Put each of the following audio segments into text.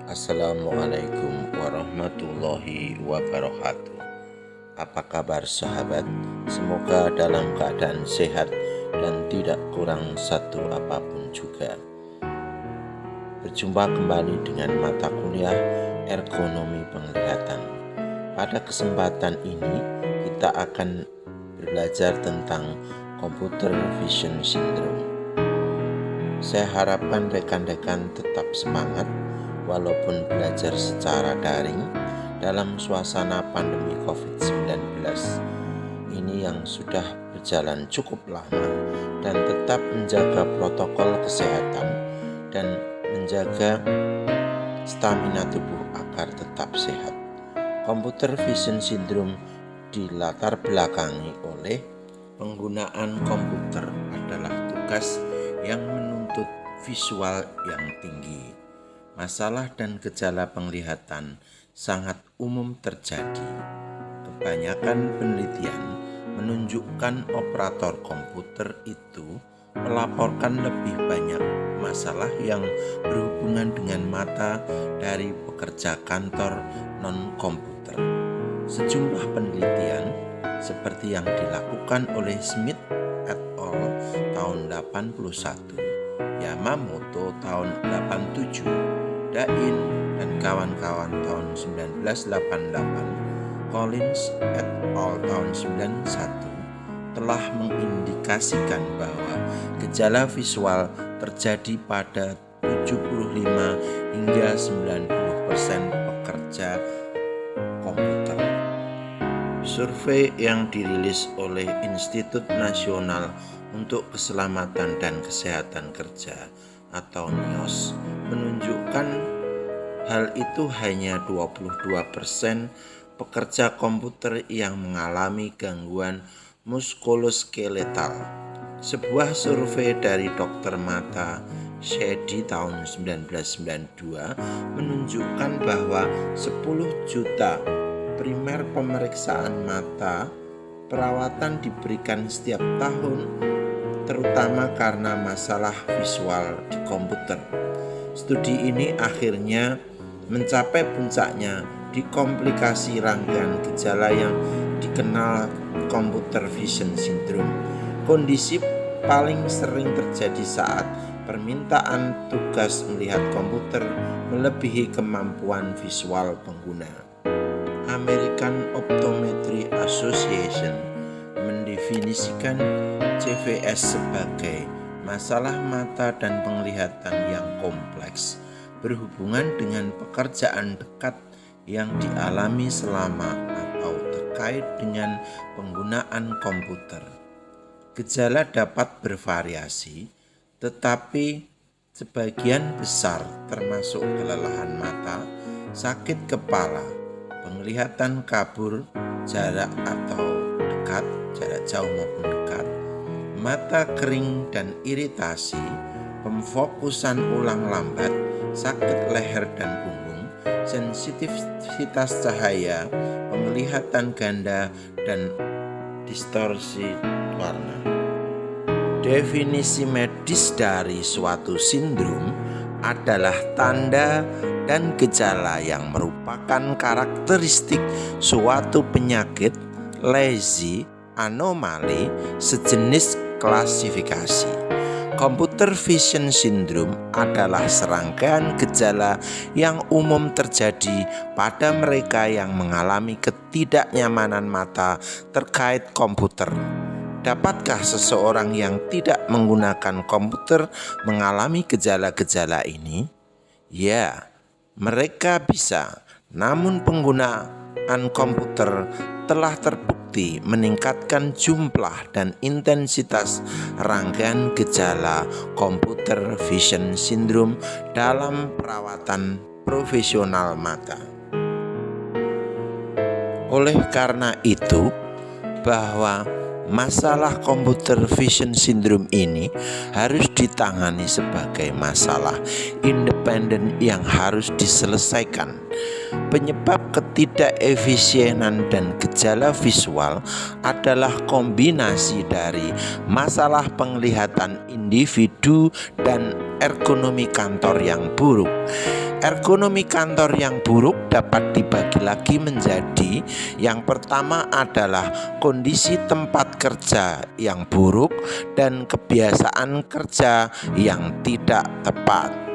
Assalamualaikum warahmatullahi wabarakatuh. Apa kabar sahabat? Semoga dalam keadaan sehat dan tidak kurang satu apapun juga. Berjumpa kembali dengan mata kuliah ergonomi penglihatan. Pada kesempatan ini kita akan belajar tentang computer vision syndrome. Saya harapkan rekan-rekan tetap semangat walaupun belajar secara daring dalam suasana pandemi COVID-19 ini yang sudah berjalan cukup lama, dan tetap menjaga protokol kesehatan dan menjaga stamina tubuh agar tetap sehat. Computer vision syndrome dilatar belakangi oleh penggunaan komputer adalah tugas yang menuntut visual yang tinggi. Masalah dan gejala penglihatan sangat umum terjadi. Kebanyakan penelitian menunjukkan operator komputer itu melaporkan lebih banyak masalah yang berhubungan dengan mata dari pekerja kantor non-komputer. Sejumlah penelitian seperti yang dilakukan oleh Smith et al. Tahun 81, Yamamoto tahun 87, Dain dan kawan-kawan tahun 1988, Collins et al. Tahun 91 telah mengindikasikan bahwa gejala visual terjadi pada 75 hingga 90% pekerja komputer. Survei yang dirilis oleh Institut Nasional untuk Keselamatan dan Kesehatan Kerja atau NIOSH menunjukkan hal itu hanya 22% pekerja komputer yang mengalami gangguan muskuloskeletal. Sebuah survei dari dokter mata Shady tahun 1992 menunjukkan bahwa 10 juta primer pemeriksaan mata perawatan diberikan setiap tahun, terutama karena masalah visual di komputer. Studi ini akhirnya mencapai puncaknya di komplikasi rangkaian gejala yang dikenal computer vision syndrome. Kondisi paling sering terjadi saat permintaan tugas melihat komputer melebihi kemampuan visual pengguna. American Optometry Association mendefinisikan CVS sebagai masalah mata dan penglihatan yang kompleks berhubungan dengan pekerjaan dekat yang dialami selama atau terkait dengan penggunaan komputer. Gejala dapat bervariasi, tetapi sebagian besar termasuk kelelahan mata, sakit kepala, penglihatan kabur, jarak atau dekat, jarak jauh maupun dekat, mata kering dan iritasi, pemfokusan ulang lambat, sakit leher dan punggung, sensitivitas cahaya, penglihatan ganda, dan distorsi warna. Definisi medis dari suatu sindrom adalah tanda dan gejala yang merupakan karakteristik suatu penyakit, lesi, anomali, sejenis klasifikasi. Computer vision syndrome adalah serangkaian gejala yang umum terjadi pada mereka yang mengalami ketidaknyamanan mata terkait komputer. Dapatkah seseorang yang tidak menggunakan komputer mengalami gejala-gejala ini? Ya, mereka bisa, namun penggunaan komputer telah terbukti meningkatkan jumlah dan intensitas rangkaian gejala computer vision syndrome dalam perawatan profesional mata. Oleh karena itu, bahwa masalah computer vision syndrome ini harus ditangani sebagai masalah independen yang harus diselesaikan. Penyebab ketidakefisienan dan gejala visual adalah kombinasi dari masalah penglihatan individu dan ergonomi kantor yang buruk. Ergonomi kantor yang buruk dapat dibagi lagi menjadi: yang pertama adalah kondisi tempat kerja yang buruk dan kebiasaan kerja yang tidak tepat.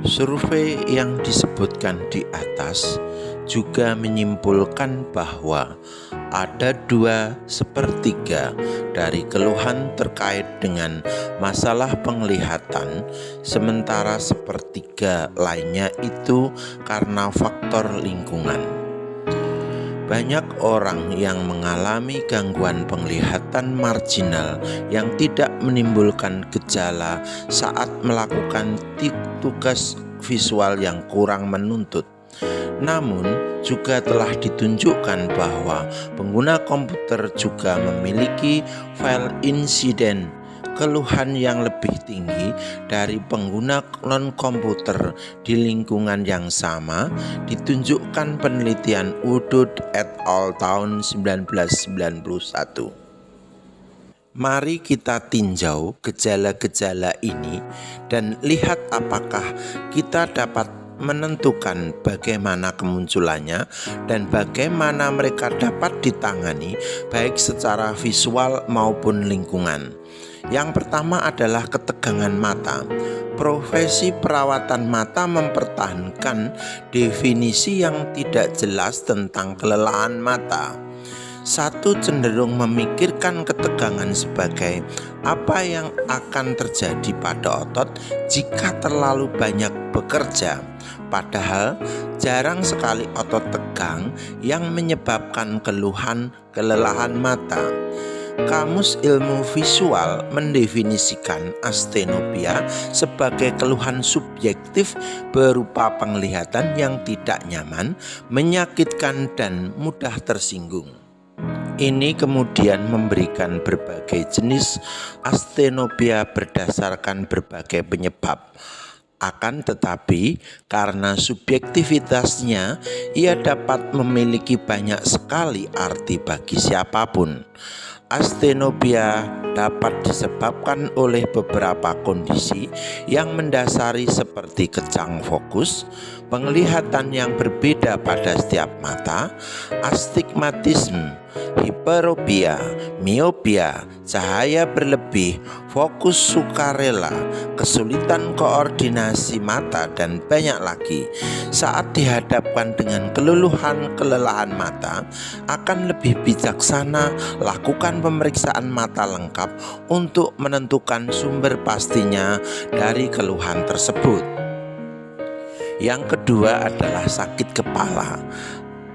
Survei yang disebutkan di atas juga menyimpulkan bahwa ada 2/3 dari keluhan terkait dengan masalah penglihatan, sementara 1/3 lainnya itu karena faktor lingkungan. Banyak orang yang mengalami gangguan penglihatan marginal yang tidak menimbulkan gejala saat melakukan tugas visual yang kurang menuntut. Namun, juga telah ditunjukkan bahwa pengguna komputer juga memiliki file insiden keluhan yang lebih tinggi dari pengguna non-komputer di lingkungan yang sama, ditunjukkan penelitian Woodard et al. Tahun 1991. Mari kita tinjau gejala-gejala ini dan lihat apakah kita dapat menentukan bagaimana kemunculannya dan bagaimana mereka dapat ditangani baik secara visual maupun lingkungan. Yang pertama adalah ketegangan mata. Profesi perawatan mata mempertahankan definisi yang tidak jelas tentang kelelahan mata. Satu cenderung memikirkan ketegangan sebagai apa yang akan terjadi pada otot jika terlalu banyak bekerja. Padahal jarang sekali otot tegang yang menyebabkan kelelahan mata. Kamus Ilmu Visual mendefinisikan asthenopia sebagai keluhan subjektif berupa penglihatan yang tidak nyaman, menyakitkan, dan mudah tersinggung. Ini kemudian memberikan berbagai jenis asthenopia berdasarkan berbagai penyebab. Akan tetapi, karena subjektivitasnya, ia dapat memiliki banyak sekali arti bagi siapapun. Asthenopia dapat disebabkan oleh beberapa kondisi yang mendasari seperti kejang fokus, penglihatan yang berbeda pada setiap mata, astigmatisme, hiperopia, miopia, cahaya berlebih, fokus sukarela, kesulitan koordinasi mata, dan banyak lagi. Saat dihadapkan dengan kelelahan mata, akan lebih bijaksana lakukan pemeriksaan mata lengkap untuk menentukan sumber pastinya dari keluhan tersebut. Yang kedua adalah sakit kepala.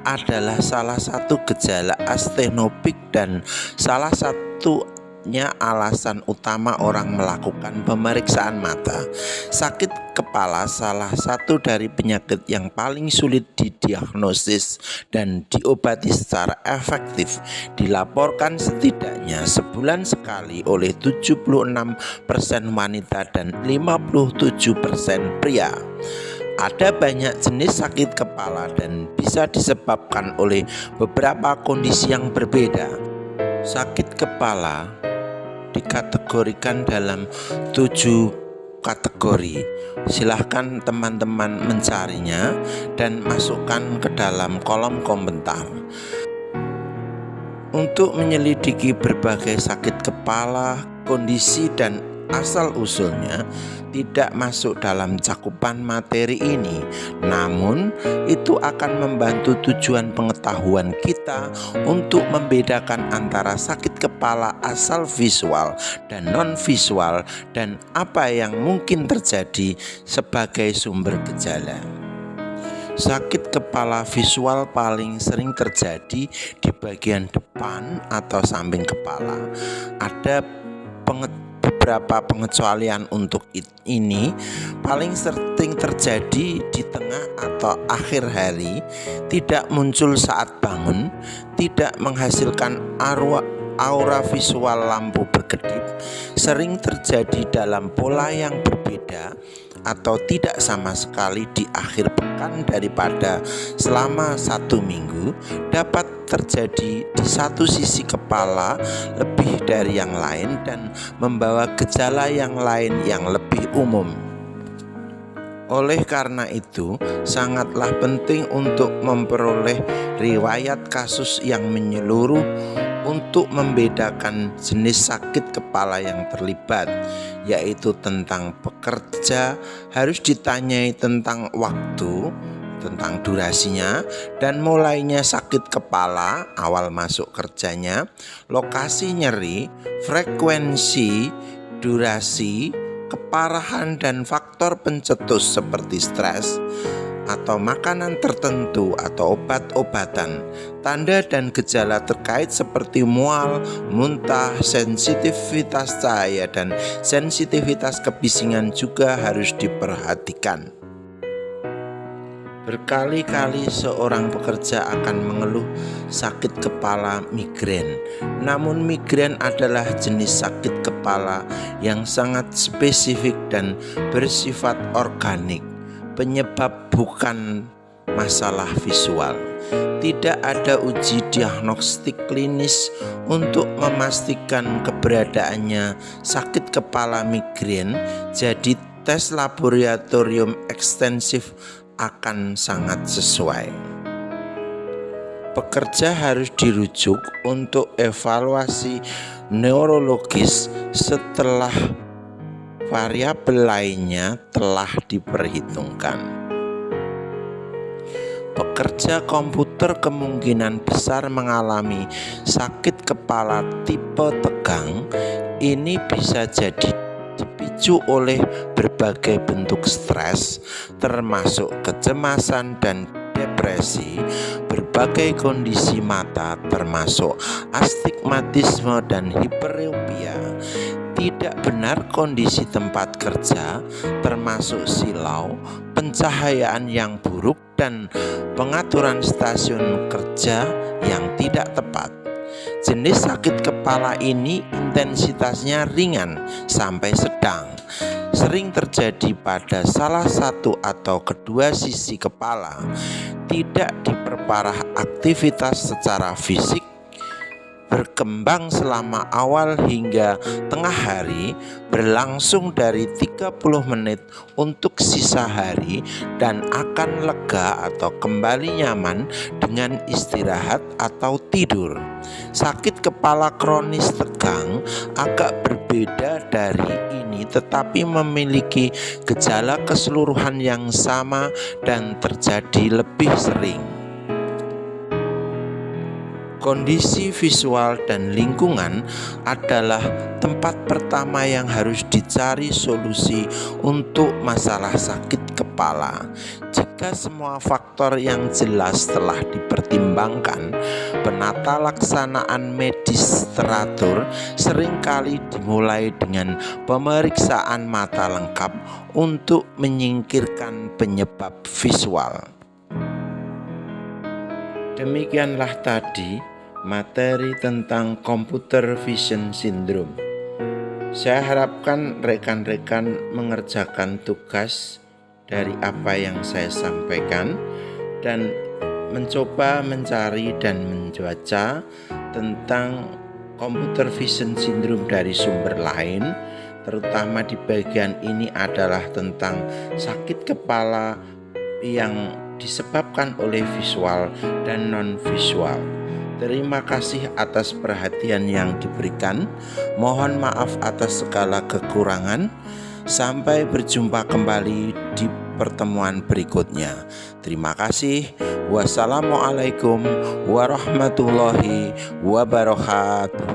Adalah salah satu gejala asthenopik dan salah satunya alasan utama orang melakukan pemeriksaan mata. Sakit kepala salah satu dari penyakit yang paling sulit didiagnosis dan diobati secara efektif. Dilaporkan setidaknya sebulan sekali oleh 76% wanita dan 57% pria. Ada banyak jenis sakit kepala dan bisa disebabkan oleh beberapa kondisi yang berbeda. Sakit kepala dikategorikan dalam 7 kategori. Silahkan teman-teman mencarinya dan masukkan ke dalam kolom komentar. Untuk menyelidiki berbagai sakit kepala, kondisi, dan asal-usulnya tidak masuk dalam cakupan materi ini, namun itu akan membantu tujuan pengetahuan kita untuk membedakan antara sakit kepala asal visual dan non-visual dan apa yang mungkin terjadi sebagai sumber gejala. Sakit kepala visual paling sering terjadi di bagian depan atau samping kepala. Ada beberapa pengecualian untuk ini. Paling sering terjadi di tengah atau akhir hari, tidak muncul saat bangun, tidak menghasilkan aura visual lampu berkedip, sering terjadi dalam pola yang berbeda, atau tidak sama sekali di akhir pekan daripada selama 1 minggu dapat terjadi di satu sisi kepala lebih dari yang lain dan membawa gejala yang lain yang lebih umum. Oleh karena itu, sangatlah penting untuk memperoleh riwayat kasus yang menyeluruh untuk membedakan jenis sakit kepala yang terlibat, yaitu tentang pekerja harus ditanyai tentang waktu, tentang durasinya, dan mulainya sakit kepala, awal masuk kerjanya, lokasi nyeri, frekuensi, durasi, keparahan dan faktor pencetus seperti stres atau makanan tertentu atau obat-obatan, tanda dan gejala terkait seperti mual, muntah, sensitivitas cahaya dan sensitivitas kebisingan juga harus diperhatikan. Berkali-kali seorang pekerja akan mengeluh sakit kepala migrain. Namun migrain adalah jenis sakit kepala yang sangat spesifik dan bersifat organik. Penyebab bukan masalah visual. Tidak ada uji diagnostik klinis untuk memastikan keberadaannya sakit kepala migrain. Jadi tes laboratorium ekstensif akan sangat sesuai. Pekerja harus dirujuk untuk evaluasi neurologis setelah variabel lainnya telah diperhitungkan. Pekerja komputer kemungkinan besar mengalami sakit kepala tipe tegang. Ini bisa jadi dipicu oleh berbagai bentuk stres, termasuk kecemasan dan depresi, berbagai kondisi mata termasuk astigmatisme dan hiperopia, tidak benar kondisi tempat kerja termasuk silau, pencahayaan yang buruk dan pengaturan stasiun kerja yang tidak tepat. Jenis sakit kepala ini intensitasnya ringan sampai sedang, sering terjadi pada salah satu atau kedua sisi kepala, tidak diperparah aktivitas secara fisik, berkembang selama awal hingga tengah hari, berlangsung dari 30 menit untuk sisa hari dan akan lega atau kembali nyaman dengan istirahat atau tidur. Sakit kepala kronis tegang agak berbeda dari ini tetapi memiliki gejala keseluruhan yang sama dan terjadi lebih sering. Kondisi visual dan lingkungan adalah tempat pertama yang harus dicari solusi untuk masalah sakit kepala. Jika semua faktor yang jelas telah dipertimbangkan, penata laksanaan medis teratur seringkali dimulai dengan pemeriksaan mata lengkap untuk menyingkirkan penyebab visual. Demikianlah tadi materi tentang computer vision syndrome. Saya harapkan rekan-rekan mengerjakan tugas dari apa yang saya sampaikan dan mencoba mencari dan membaca tentang computer vision syndrome dari sumber lain, terutama di bagian ini adalah tentang sakit kepala yang disebabkan oleh visual dan non-visual. Terima kasih atas perhatian yang diberikan. Mohon maaf atas segala kekurangan. Sampai berjumpa kembali di pertemuan berikutnya. Terima kasih. Wassalamualaikum warahmatullahi wabarakatuh.